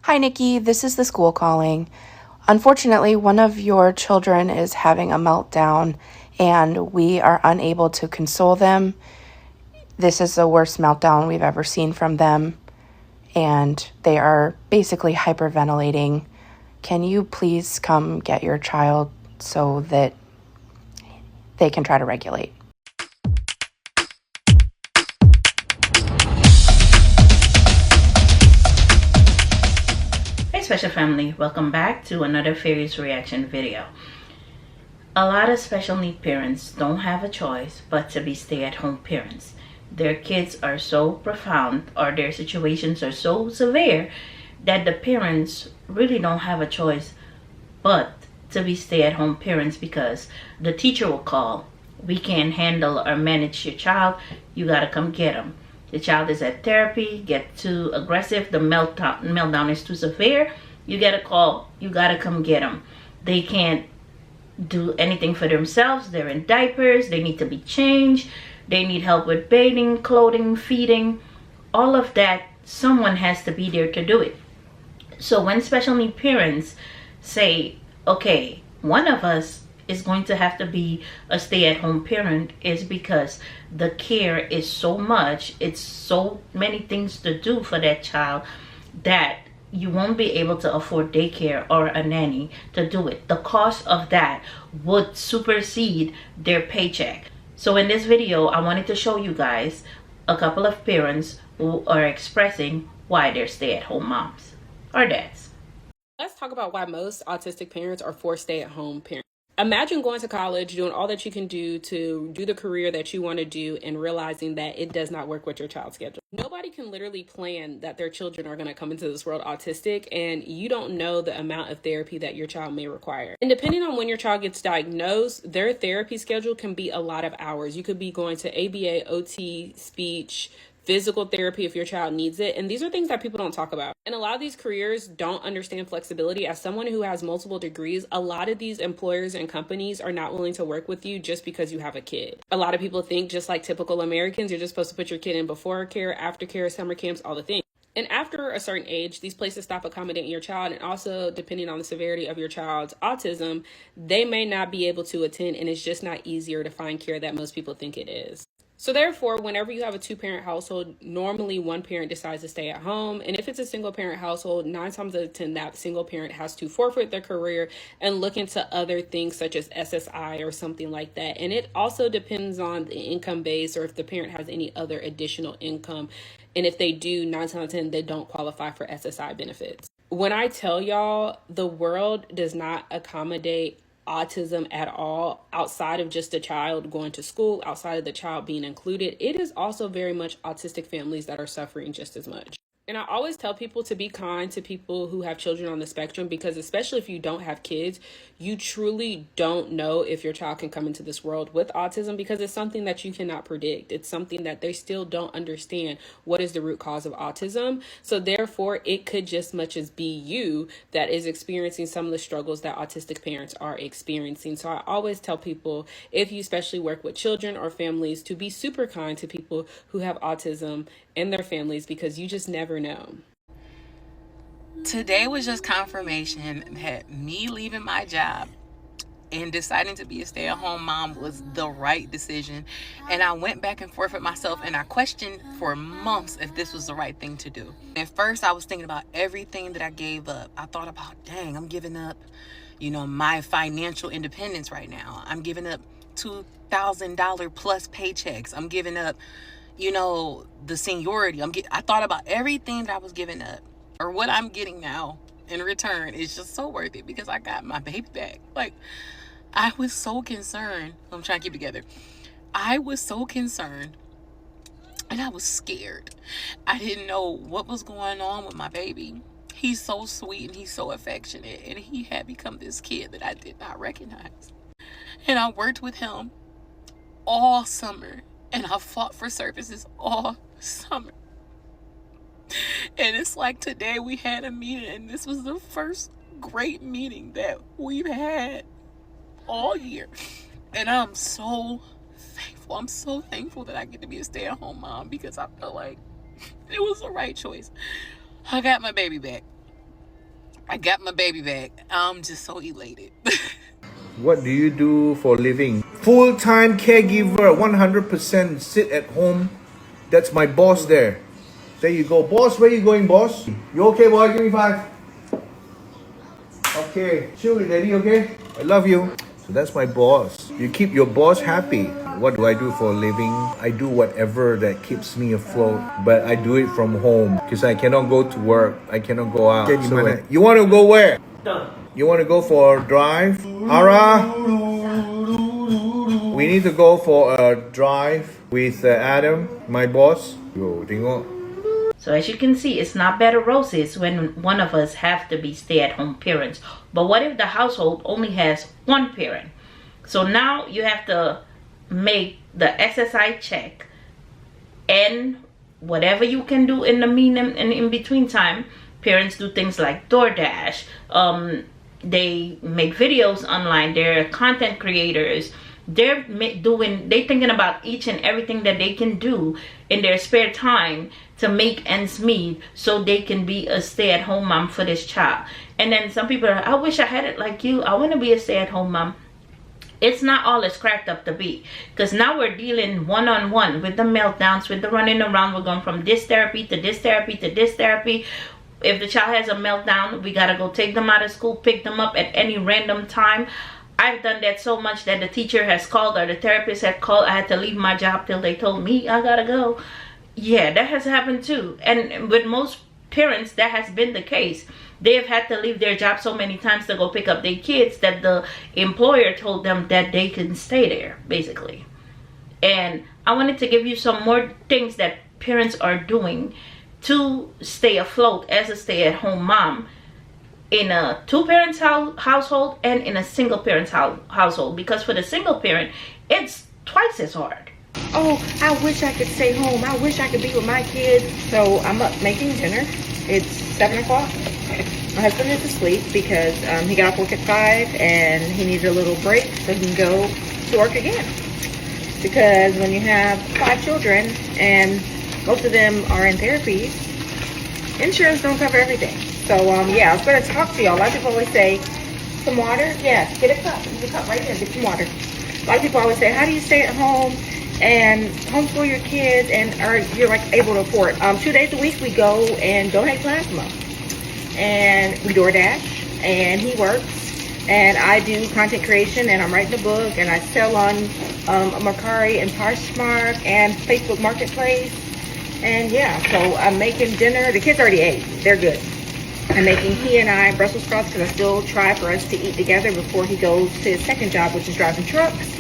Hi, Nikki. This is the school calling. Unfortunately, one of your children is having a meltdown, and we are unable to console them. This is the worst meltdown we've ever seen from them, and they are basically hyperventilating. Can you please come get your child so that they can try to regulate? Hey special family, welcome back to another Fairies Reaction video. A lot of special need parents don't have a choice but to be stay-at-home parents. Their kids are so profound or their situations are so severe that the parents really don't have a choice but to be stay-at-home parents because the teacher will call. We can't handle or manage your child, you gotta come get them. The child is at therapy, get too aggressive, the meltdown is too severe, you get a call, you gotta come get them. They can't do anything for themselves, they're in diapers, they need to be changed, they need help with bathing, clothing, feeding, all of that, someone has to be there to do it. So when special need parents say, okay, one of us is going to have to be a stay-at-home parent, is because the care is so much, it's so many things to do for that child that you won't be able to afford daycare or a nanny to do it. The cost of that would supersede their paycheck. So in this video, I wanted to show you guys a couple of parents who are expressing why they're stay-at-home moms or dads. Let's talk about why most autistic parents are forced stay-at-home parents. Imagine going to college, doing all that you can do to do the career that you want to do, and realizing that it does not work with your child's schedule. Nobody can literally plan that their children are going to come into this world autistic, and you don't know the amount of therapy that your child may require. And depending on when your child gets diagnosed, their therapy schedule can be a lot of hours. You could be going to ABA, OT, speech, physical therapy if your child needs it. And these are things that people don't talk about. And a lot of these careers don't understand flexibility. As someone who has multiple degrees, a lot of these employers and companies are not willing to work with you just because you have a kid. A lot of people think, just like typical Americans, you're just supposed to put your kid in before care, after care, summer camps, all the things. And after a certain age, these places stop accommodating your child, and also depending on the severity of your child's autism, they may not be able to attend, and it's just not easier to find care that most people think it is. So therefore, whenever you have a two-parent household, normally one parent decides to stay at home. And if it's a single-parent household, 9 times out of 10, that single parent has to forfeit their career and look into other things such as SSI or something like that. And it also depends on the income base, or if the parent has any other additional income. And if they do, 9 times out of 10, they don't qualify for SSI benefits. When I tell y'all, the world does not accommodate autism at all, outside of just the child going to school, outside of the child being included. It is also very much autistic families that are suffering just as much. And I always tell people to be kind to people who have children on the spectrum, because especially if you don't have kids, you truly don't know if your child can come into this world with autism, because it's something that you cannot predict. It's something that they still don't understand what is the root cause of autism. So therefore, it could just much as be you that is experiencing some of the struggles that autistic parents are experiencing. So I always tell people, if you especially work with children or families, to be super kind to people who have autism and their families, because you just never know. Today was just confirmation that me leaving my job and deciding to be a stay-at-home mom was the right decision. And I went back and forth with myself, and I questioned for months if this was the right thing to do. At first, I was thinking about everything that I gave up. I thought about, dang, I'm giving up, my financial independence right now. I'm giving up $2,000 plus paychecks. I'm giving up, the seniority. I thought about everything that I was giving up, or what I'm getting now in return is just so worth it, because I got my baby back. Like, I was so concerned. I'm trying to keep it together. I was so concerned, and I was scared. I didn't know what was going on with my baby. He's so sweet and he's so affectionate, and he had become this kid that I did not recognize. And I worked with him all summer, and I fought for services all summer. And it's like today we had a meeting, and this was the first great meeting that we've had all year. And I'm so thankful. I'm so thankful that I get to be a stay-at-home mom, because I feel like it was the right choice. I got my baby back. I got my baby back. I'm just so elated. What do you do for a living? Full-time caregiver, 100% sit at home. That's my boss there. There you go. Boss, where you going, boss? You okay, boy? Give me 5. Okay. Chill, daddy, okay? I love you. So that's my boss. You keep your boss happy. What do I do for a living? I do whatever that keeps me afloat, but I do it from home because I cannot go to work. I cannot go out. So, you want to go where? You want to go for a drive? Ara? We need to go for a drive with Adam, my boss. Yo, tengok. So as you can see, it's not bed of roses when one of us have to be stay-at-home parents. But what if the household only has one parent? So now you have to make the SSI check and whatever you can do in the mean and in between time. Parents do things like DoorDash. They make videos online. They're content creators. They're thinking about each and everything that they can do in their spare time to make ends meet so they can be a stay-at-home mom for this child. And then some people are, I wish I had it like you. I want to be a stay-at-home mom. It's not all it's cracked up to be, because now we're dealing one-on-one with the meltdowns, with the running around. We're going from this therapy to this therapy to this therapy. If the child has a meltdown, we gotta go take them out of school, pick them up at any random time. I've done that so much that the teacher has called or the therapist had called. I had to leave my job till they told me I gotta go. Yeah, that has happened too. And with most parents, that has been the case. They have had to leave their job so many times to go pick up their kids that the employer told them that they can stay there, basically. And I wanted to give you some more things that parents are doing to stay afloat as a stay-at-home mom in a two-parent household and in a single-parent household. Because for the single parent, it's twice as hard. Oh, I wish I could stay home. I wish I could be with my kids. So I'm up making dinner. It's 7 o'clock. My husband is asleep because he got off work at 5 and he needs a little break so he can go to work again. Because when you have 5 children and most of them are in therapy, insurance don't cover everything. So yeah, I was going to talk to y'all. A lot of people always say, some water? Yes, get a cup. There's a cup right there. Get some water. A lot of people always say, how do you stay at home and homeschool your kids and you're like able to afford? 2 days a week we go and donate plasma. And we DoorDash, and he works, and I do content creation, and I'm writing a book, and I sell on Mercari and Poshmark and Facebook Marketplace. And yeah, so I'm making dinner. The kids already ate. They're good. I'm making he and I Brussels sprouts because I still try for us to eat together before he goes to his second job, which is driving trucks.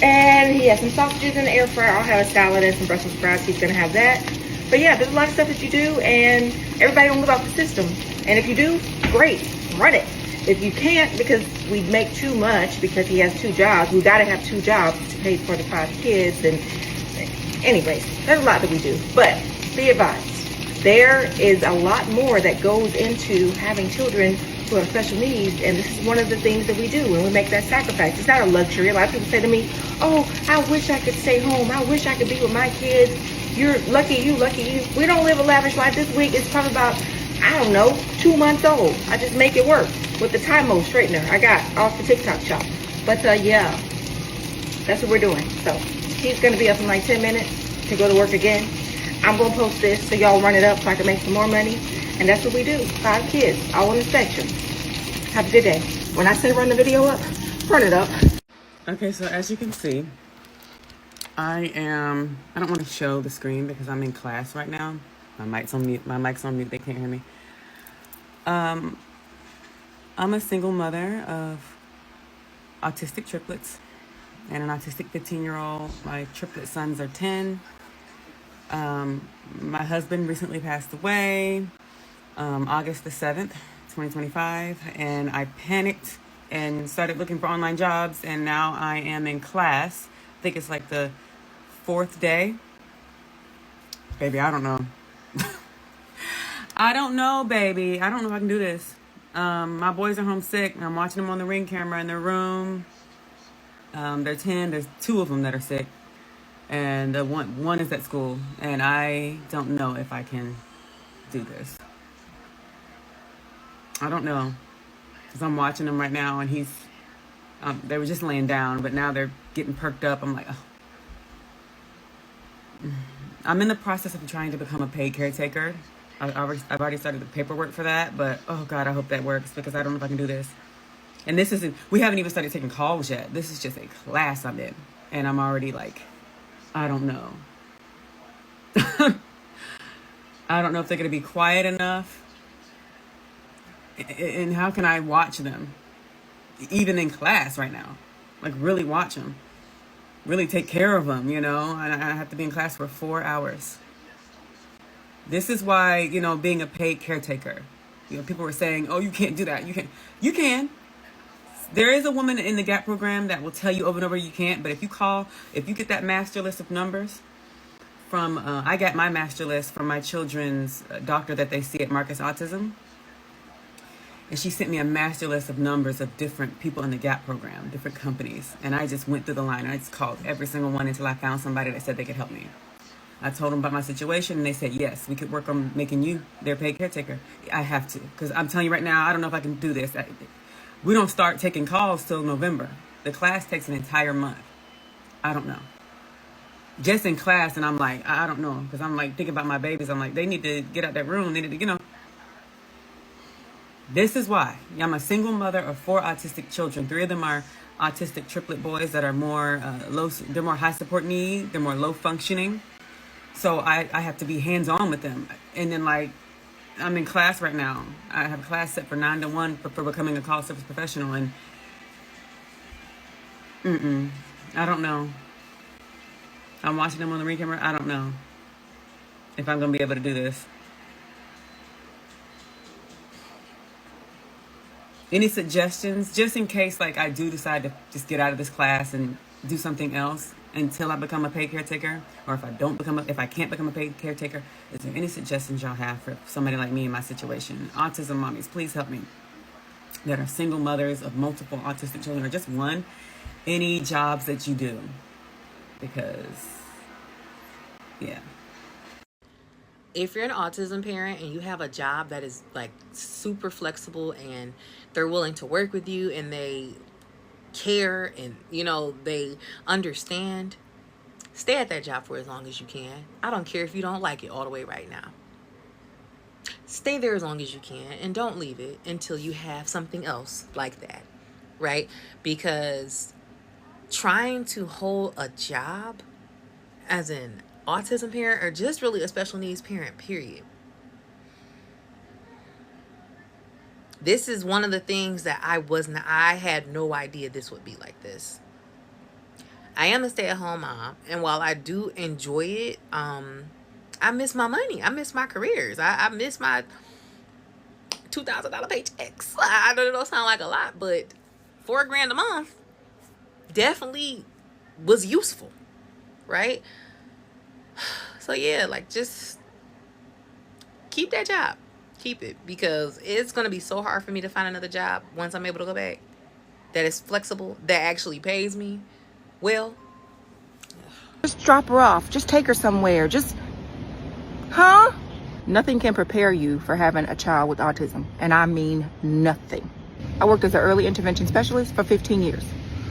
And he has some sausages in the air fryer. I'll have a salad and some Brussels sprouts. He's going to have that. But yeah, there's a lot of stuff that you do, and everybody don't live off the system. And if you do, great, run it. If you can't, because we make too much, because he has 2 jobs, we got to have 2 jobs to pay for the 5 kids. And anyways, there's a lot that we do. But be advised, there is a lot more that goes into having children who have special needs, and this is one of the things that we do when we make that sacrifice. It's not a luxury. A lot of people say to me, oh, I wish I could stay home. I wish I could be with my kids. You're lucky you. We don't live a lavish life. This week is probably about, I don't know, 2 months old. I just make it work with the Time-O straightener I got off the TikTok shop. But yeah, that's what we're doing. So he's going to be up in like 10 minutes to go to work again. I'm going to post this so y'all run it up so I can make some more money. And that's what we do. 5 kids, all in the spectrum. Have a good day. When I say run the video up, run it up. Okay, so as you can see, I don't want to show the screen because I'm in class right now. My mic's on mute, they can't hear me. I'm a single mother of autistic triplets and an autistic 15-year-old. My triplet sons are 10. My husband recently passed away, August the 7th, 2025, and I panicked and started looking for online jobs, and now I am in class. I think it's like the 4th day. Baby, I don't know. I don't know, baby. I don't know if I can do this. My boys are homesick. I'm watching them on the Ring camera in their room. They're 10. There's 2 of them that are sick. And one is at school. And I don't know if I can do this. I don't know, because I'm watching them right now, and they were just laying down, but now they're getting perked up. I'm like, oh. I'm in the process of trying to become a paid caretaker. I've already started the paperwork for that, but oh God, I hope that works, because I don't know if I can do this. And we haven't even started taking calls yet. This is just a class I'm in, and I'm already like, I don't know. I don't know if they're going to be quiet enough. And how can I watch them? Even in class right now. Like, really watch them. Really take care of them, And I have to be in class for 4 hours. This is why, being a paid caretaker. People were saying, oh, you can't do that. You can. There is a woman in the GAP program that will tell you over and over you can't. But if you get that master list of numbers from, I got my master list from my children's doctor that they see at Marcus Autism. And she sent me a master list of numbers of different people in the GAP program, different companies. And I just went through the line. I just called every single one until I found somebody that said they could help me. I told them about my situation, and they said, yes, we could work on making you their paid caretaker. I have to, because I'm telling you right now, I don't know if I can do this. We don't start taking calls till November. The class takes an entire month. I don't know. Just in class, and I'm like, I don't know, because I'm like thinking about my babies. I'm like, they need to get out that room. They need to, This is why. I'm a single mother of 4 autistic children. 3 of them are autistic triplet boys that are more they're more high support need. They're more low functioning. So I have to be hands-on with them. And then, I'm in class right now. I have a class set for 9 to 1 for becoming a call service professional. And I don't know. I'm watching them on the ring camera. I don't know if I'm going to be able to do this. Any suggestions, just in case I do decide to just get out of this class and do something else until I become a paid caretaker, or if I can't become a paid caretaker? Is there any suggestions y'all have for somebody like me in my situation? Autism mommies, please help me. That are single mothers of multiple autistic children, or just one. Any jobs that you do, because If you're an autism parent and you have a job that is super flexible and they're willing to work with you and they care and they understand, stay at that job for as long as you can. I don't care if you don't like it all the way right now. Stay there as long as you can, and don't leave it until you have something else like that, right? Because trying to hold a job as an autism parent, or just really a special needs parent, period. This is one of the things that I had no idea this would be like this. I am a stay-at-home mom, and while I do enjoy it, I miss my money. I miss my careers. I miss my $2,000 paychecks. I know it don't sound like a lot, but $4,000 a month definitely was useful, right? So yeah, just keep that job. Keep it, because it's going to be so hard for me to find another job once I'm able to go back that is flexible, that actually pays me well. Just drop her off. Just take her somewhere. Nothing can prepare you for having a child with autism. And I mean nothing. I worked as an early intervention specialist for 15 years.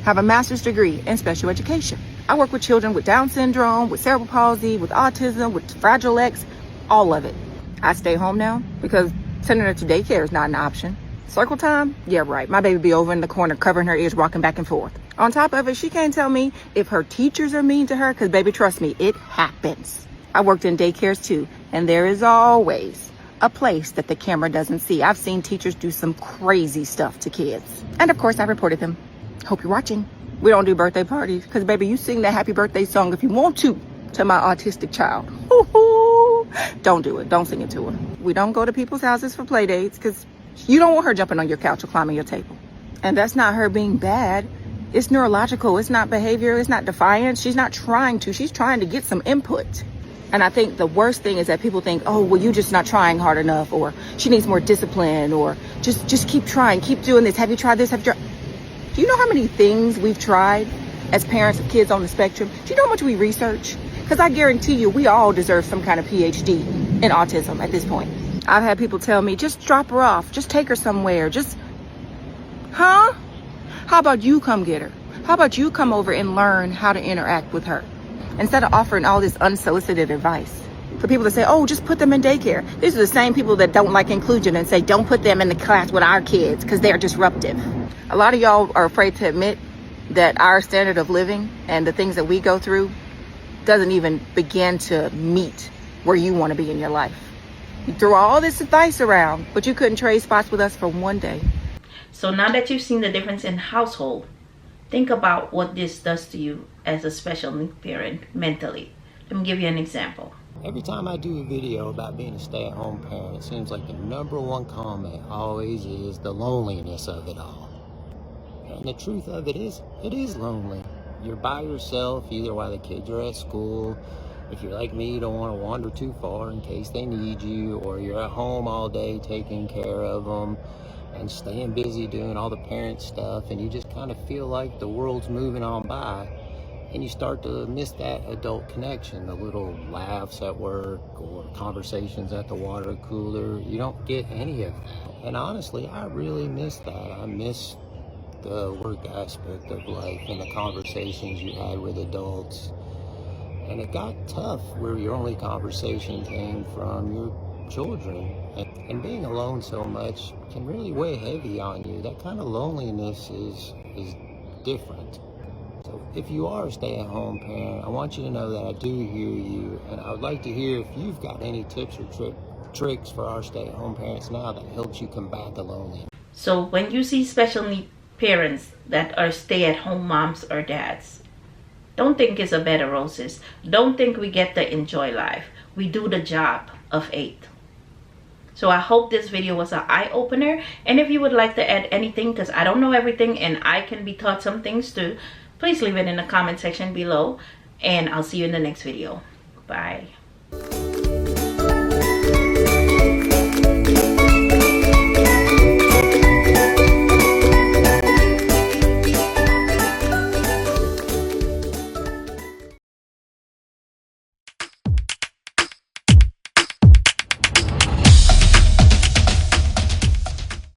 Have a master's degree in special education. I work with children with Down syndrome, with cerebral palsy, with autism, with Fragile X, all of it. I stay home now because sending her to daycare is not an option. Circle time? Yeah, right. My baby be over in the corner covering her ears, rocking back and forth. On top of it, she can't tell me if her teachers are mean to her, because baby, trust me, it happens. I worked in daycares too, and there is always a place that the camera doesn't see. I've seen teachers do some crazy stuff to kids. And of course, I reported them. Hope you're watching. We don't do birthday parties, because baby, you sing that happy birthday song if you want to my autistic child. Ooh, don't do it. Don't sing it to her. We don't go to people's houses for play dates, because you don't want her jumping on your couch or climbing your table. And that's not her being bad. It's neurological. It's not behavior. It's not defiance. She's not trying to. She's trying to get some input. And I think the worst thing is that people think, oh, well, you're just not trying hard enough, or she needs more discipline, or just keep trying, keep doing this. Have you tried this? Have you tried? Do you know how many things we've tried as parents of kids on the spectrum? Do you know how much we research? Because I guarantee you, we all deserve some kind of PhD in autism at this point. I've had people tell me, just drop her off, just take her somewhere, huh? How about you come get her? How about you come over and learn how to interact with her? Instead of offering all this unsolicited advice. For people to say, oh, just put them in daycare. These are the same people that don't like inclusion and say, don't put them in the class with our kids because they're disruptive. A lot of y'all are afraid to admit that our standard of living and the things that we go through doesn't even begin to meet where you want to be in your life. You threw all this advice around, but you couldn't trade spots with us for one day. So now that you've seen the difference in household, think about what this does to you as a special needs parent mentally. Let me give you an example. Every time I do a video about being a stay-at-home parent, it seems like the #1 comment always is the loneliness of it all. And the truth of it is lonely. You're by yourself either while the kids are at school. If you're like me, you don't want to wander too far in case they need you, or you're at home all day taking care of them and staying busy doing all the parent stuff, and you just kind of feel like the world's moving on by. And you start to miss that adult connection, the little laughs at work or conversations at the water cooler. You don't get any of that. And honestly, I really miss that. I miss the work aspect of life and the conversations you had with adults. And it got tough where your only conversation came from your children. And being alone so much can really weigh heavy on you. That kind of loneliness is different. So if you are a stay-at-home parent, I want you to know that I do hear you, and I would like to hear if you've got any tips or tricks for our stay-at-home parents now that helps you combat the loneliness. So when you see special needs parents that are stay-at-home moms or dads, don't think it's a bed of roses. Don't think we get to enjoy life. We do the job of 8. So I hope this video was an eye-opener, and if you would like to add anything, because I don't know everything and I can be taught some things too, please leave it in the comment section below, and I'll see you in the next video. Bye.